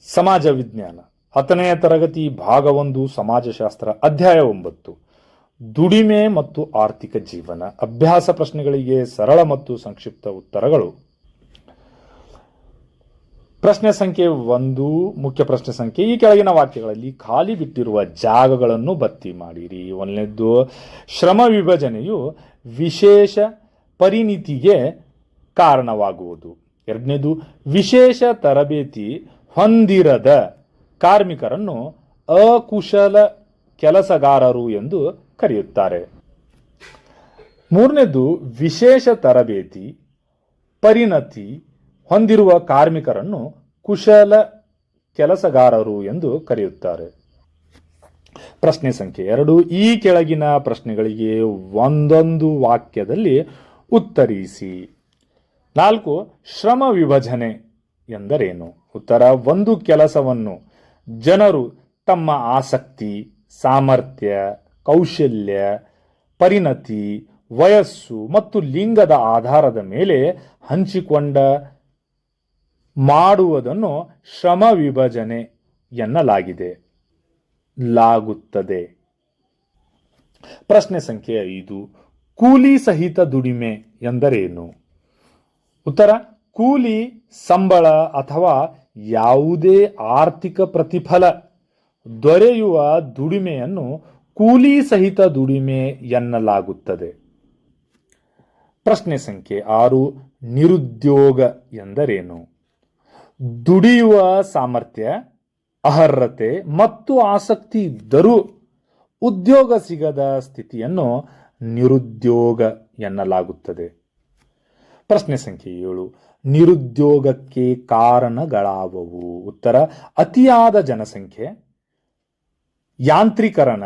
ಸಮಾಜ ವಿಜ್ಞಾನ 10ನೇ ತರಗತಿ ಭಾಗ 1 ಸಮಾಜಶಾಸ್ತ್ರ ಅಧ್ಯಾಯ 9 ದುಡಿಮೆ ಮತ್ತು ಆರ್ಥಿಕ ಜೀವನ. ಅಭ್ಯಾಸ ಪ್ರಶ್ನೆಗಳಿಗೆ ಸರಳ ಮತ್ತು ಸಂಕ್ಷಿಪ್ತ ಉತ್ತರಗಳು. ಪ್ರಶ್ನೆ ಸಂಖ್ಯೆ 1, ಮುಖ್ಯ ಪ್ರಶ್ನೆ ಸಂಖ್ಯೆ: ಈ ಕೆಳಗಿನ ವಾಕ್ಯಗಳಲ್ಲಿ ಖಾಲಿ ಬಿಟ್ಟಿರುವ ಜಾಗಗಳನ್ನು ಭರ್ತಿ ಮಾಡಿರಿ. 1ನೇದ್ದು, ಶ್ರಮ ವಿಭಜನೆಯು ವಿಶೇಷ ಪರಿಣಿತಿಗೆ ಕಾರಣವಾಗುವುದು. 2ನೇದು, ವಿಶೇಷ ತರಬೇತಿ ಹೊಂದಿರದ ಕಾರ್ಮಿಕರನ್ನು ಅಕುಶಲ ಕೆಲಸಗಾರರು ಎಂದು ಕರೆಯುತ್ತಾರೆ. 3ನೇದು, ವಿಶೇಷ ತರಬೇತಿ ಪರಿಣತಿ ಹೊಂದಿರುವ ಕಾರ್ಮಿಕರನ್ನು ಕುಶಲ ಕೆಲಸಗಾರರು ಎಂದು ಕರೆಯುತ್ತಾರೆ. ಪ್ರಶ್ನೆ ಸಂಖ್ಯೆ 2, ಈ ಕೆಳಗಿನ ಪ್ರಶ್ನೆಗಳಿಗೆ ಒಂದೊಂದು ವಾಕ್ಯದಲ್ಲಿ ಉತ್ತರಿಸಿ. 4, ಶ್ರಮ ವಿಭಜನೆ ಎಂದರೇನು? ಉತ್ತರ: ಒಂದು ಕೆಲಸವನ್ನು ಜನರು ತಮ್ಮ ಆಸಕ್ತಿ, ಸಾಮರ್ಥ್ಯ, ಕೌಶಲ್ಯ, ಪರಿಣತಿ, ವಯಸ್ಸು ಮತ್ತು ಲಿಂಗದ ಆಧಾರದ ಮೇಲೆ ಹಂಚಿಕೊಂಡ ಮಾಡುವುದನ್ನು ಶ್ರಮ ವಿಭಜನೆ ಎನ್ನಲಾಗಿದೆ ಲಾಗುತ್ತದೆ. ಪ್ರಶ್ನೆ ಸಂಖ್ಯೆ 5, ಕೂಲಿ ಸಹಿತ ದುಡಿಮೆ ಎಂದರೇನು? ಉತ್ತರ: ಕೂಲಿ, ಸಂಬಳ ಅಥವಾ ಯಾವುದೇ ಆರ್ಥಿಕ ಪ್ರತಿಫಲ ದೊರೆಯುವ ದುಡಿಮೆಯನ್ನು ಕೂಲಿ ಸಹಿತ ದುಡಿಮೆ ಎನ್ನಲಾಗುತ್ತದೆ. ಪ್ರಶ್ನೆ ಸಂಖ್ಯೆ 6, ನಿರುದ್ಯೋಗ ಎಂದರೇನು? ದುಡಿಯುವ ಸಾಮರ್ಥ್ಯ, ಅರ್ಹತೆ ಮತ್ತು ಆಸಕ್ತಿ ಇದ್ದರೂ ಉದ್ಯೋಗ ಸಿಗದ ಸ್ಥಿತಿಯನ್ನು ನಿರುದ್ಯೋಗ ಎನ್ನಲಾಗುತ್ತದೆ. ಪ್ರಶ್ನೆ ಸಂಖ್ಯೆ 7, ನಿರುದ್ಯೋಗಕ್ಕೆ ಕಾರಣಗಳಾವವು? ಉತ್ತರ: ಅತಿಯಾದ ಜನಸಂಖ್ಯೆ, ಯಾಂತ್ರೀಕರಣ,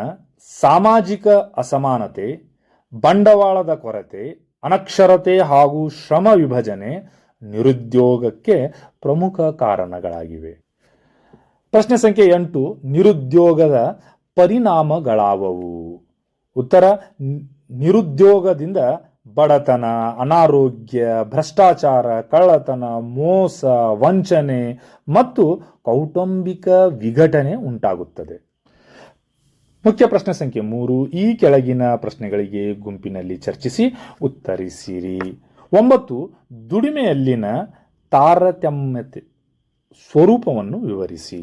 ಸಾಮಾಜಿಕ ಅಸಮಾನತೆ, ಬಂಡವಾಳದ ಕೊರತೆ, ಅನಕ್ಷರತೆ ಹಾಗೂ ಶ್ರಮ ವಿಭಜನೆ ನಿರುದ್ಯೋಗಕ್ಕೆ ಪ್ರಮುಖ ಕಾರಣಗಳಾಗಿವೆ. ಪ್ರಶ್ನೆ ಸಂಖ್ಯೆ 8, ನಿರುದ್ಯೋಗದ ಪರಿಣಾಮಗಳಾವವು? ಉತ್ತರ: ನಿರುದ್ಯೋಗದಿಂದ ಬಡತನ, ಅನಾರೋಗ್ಯ, ಭ್ರಷ್ಟಾಚಾರ, ಕಳ್ಳತನ, ಮೋಸ, ವಂಚನೆ ಮತ್ತು ಕೌಟುಂಬಿಕ ವಿಘಟನೆ ಉಂಟಾಗುತ್ತದೆ. ಮುಖ್ಯ ಪ್ರಶ್ನೆ ಸಂಖ್ಯೆ 3, ಈ ಕೆಳಗಿನ ಪ್ರಶ್ನೆಗಳಿಗೆ ಗುಂಪಿನಲ್ಲಿ ಚರ್ಚಿಸಿ ಉತ್ತರಿಸಿರಿ. 9, ದುಡಿಮೆಯಲ್ಲಿನ ತಾರತಮ್ಯತೆ ಸ್ವರೂಪವನ್ನು ವಿವರಿಸಿ.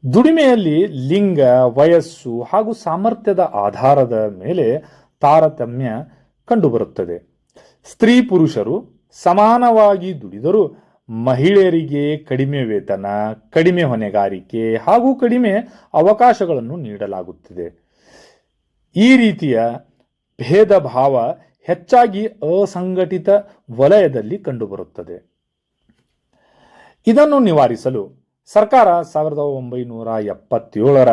ದುಡಿಮೆಯಲ್ಲಿ ಲಿಂಗ, ವಯಸ್ಸು ಹಾಗೂ ಸಾಮರ್ಥ್ಯದ ಆಧಾರದ ಮೇಲೆ ತಾರತಮ್ಯ ಕಂಡುಬರುತ್ತದೆ. ಸ್ತ್ರೀ ಪುರುಷರು ಸಮಾನವಾಗಿ ದುಡಿದರೂ ಮಹಿಳೆಯರಿಗೆ ಕಡಿಮೆ ವೇತನ, ಕಡಿಮೆ ಹೊಣೆಗಾರಿಕೆ ಹಾಗೂ ಕಡಿಮೆ ಅವಕಾಶಗಳನ್ನು ನೀಡಲಾಗುತ್ತದೆ. ಈ ರೀತಿಯ ಭೇದ ಭಾವ ಹೆಚ್ಚಾಗಿ ಅಸಂಘಟಿತ ವಲಯದಲ್ಲಿ ಕಂಡುಬರುತ್ತದೆ. ಇದನ್ನು ನಿವಾರಿಸಲು ಸರ್ಕಾರ 1977ರ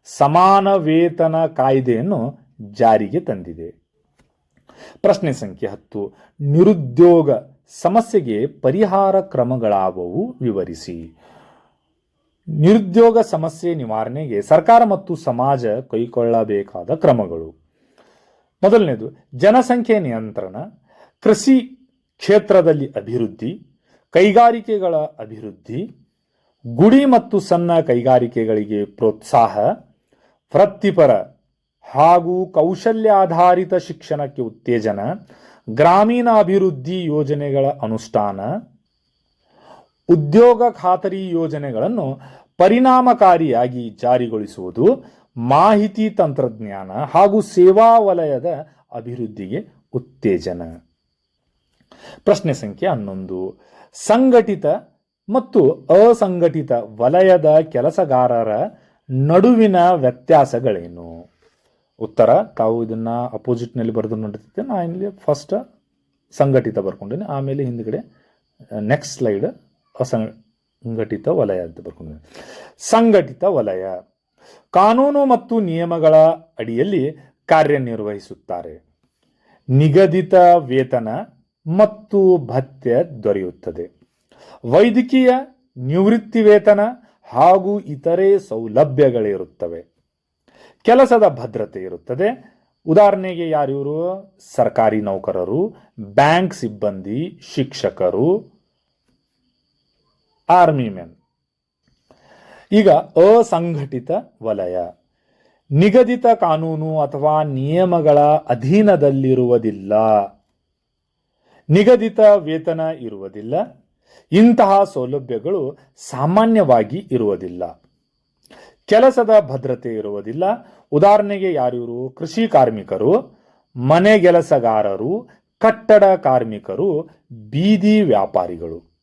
ಸಮಾನ ವೇತನ ಕಾಯ್ದೆಯನ್ನು ಜಾರಿಗೆ ತಂದಿದೆ. ಪ್ರಶ್ನೆ ಸಂಖ್ಯೆ 10, ನಿರುದ್ಯೋಗ ಸಮಸ್ಯೆಗೆ ಪರಿಹಾರ ಕ್ರಮಗಳಾವವು ವಿವರಿಸಿ. ನಿರುದ್ಯೋಗ ಸಮಸ್ಯೆ ನಿವಾರಣೆಗೆ ಸರ್ಕಾರ ಮತ್ತು ಸಮಾಜ ಕೈಗೊಳ್ಳಬೇಕಾದ ಕ್ರಮಗಳು. 1ನೇದು, ಜನಸಂಖ್ಯೆ ನಿಯಂತ್ರಣ, ಕೃಷಿ ಕ್ಷೇತ್ರದಲ್ಲಿ ಅಭಿವೃದ್ಧಿ, ಕೈಗಾರಿಕೆಗಳ ಅಭಿವೃದ್ಧಿ, ಗುಡಿ ಮತ್ತು ಸಣ್ಣ ಕೈಗಾರಿಕೆಗಳಿಗೆ ಪ್ರೋತ್ಸಾಹ, ವೃತ್ತಿಪರ ಹಾಗೂ ಕೌಶಲ್ಯಾಧಾರಿತ ಶಿಕ್ಷಣಕ್ಕೆ ಉತ್ತೇಜನ, ಗ್ರಾಮೀಣ ಅಭಿವೃದ್ಧಿ ಯೋಜನೆಗಳ ಅನುಷ್ಠಾನ, ಉದ್ಯೋಗ ಖಾತರಿ ಯೋಜನೆಗಳನ್ನು ಪರಿಣಾಮಕಾರಿಯಾಗಿ ಜಾರಿಗೊಳಿಸುವುದು, ಮಾಹಿತಿ ತಂತ್ರಜ್ಞಾನ ಹಾಗೂ ಸೇವಾ ವಲಯದ ಅಭಿವೃದ್ಧಿಗೆ ಉತ್ತೇಜನ. ಪ್ರಶ್ನೆ ಸಂಖ್ಯೆ 11, ಸಂಘಟಿತ ಮತ್ತು ಅಸಂಘಟಿತ ವಲಯದ ಕೆಲಸಗಾರರ ನಡುವಿನ ವ್ಯತ್ಯಾಸಗಳೇನು? ಉತ್ತರ: ತಾವು ಇದನ್ನ ಅಪೋಸಿಟ್ನಲ್ಲಿ ಬರೆದು ನೋಡಿರ್ತೀವಿ. ನಾನು ಇಲ್ಲಿ ಫಸ್ಟ್ ಸಂಘಟಿತ ಬರ್ಕೊಂಡಿನಿ, ಆಮೇಲೆ ಹಿಂದ್ಗಡೆ ನೆಕ್ಸ್ಟ್ ಸ್ಲೈಡ್ ಅಸಂಘಟಿತ ವಲಯ ಅಂತ ಬರ್ಕೊಂಡಿನಿ. ಸಂಘಟಿತ ವಲಯ ಕಾನೂನು ಮತ್ತು ನಿಯಮಗಳ ಅಡಿಯಲ್ಲಿ ಕಾರ್ಯನಿರ್ವಹಿಸುತ್ತಾರೆ. ನಿಗದಿತ ವೇತನ ಮತ್ತು ಭತ್ಯೆ ದೊರೆಯುತ್ತದೆ. ವೈದ್ಯಕೀಯ, ನಿವೃತ್ತಿ ವೇತನ ಹಾಗೂ ಇತರೆ ಸೌಲಭ್ಯಗಳಿರುತ್ತವೆ. ಕೆಲಸದ ಭದ್ರತೆ ಇರುತ್ತದೆ. ಉದಾಹರಣೆಗೆ ಯಾರಿವರು? ಸರ್ಕಾರಿ ನೌಕರರು, ಬ್ಯಾಂಕ್ ಸಿಬ್ಬಂದಿ, ಶಿಕ್ಷಕರು, ಆರ್ಮಿ ಮೆನ್. ಈಗ ಅಸಂಘಟಿತ ವಲಯ ನಿಗದಿತ ಕಾನೂನು ಅಥವಾ ನಿಯಮಗಳ ಅಧೀನದಲ್ಲಿರುವುದಿಲ್ಲ, ನಿಗದಿತ ವೇತನ ಇರುವುದಿಲ್ಲ, ಇಂತಹ ಸೌಲಭ್ಯಗಳು ಸಾಮಾನ್ಯವಾಗಿ ಇರುವುದಿಲ್ಲ, ಕೆಲಸದ ಭದ್ರತೆ ಇರುವುದಿಲ್ಲ. ಉದಾಹರಣೆಗೆ ಯಾರಿವರು? ಕೃಷಿ ಕಾರ್ಮಿಕರು, ಮನೆಗೆಲಸಗಾರರು, ಕಟ್ಟಡ ಕಾರ್ಮಿಕರು, ಬೀದಿ ವ್ಯಾಪಾರಿಗಳು.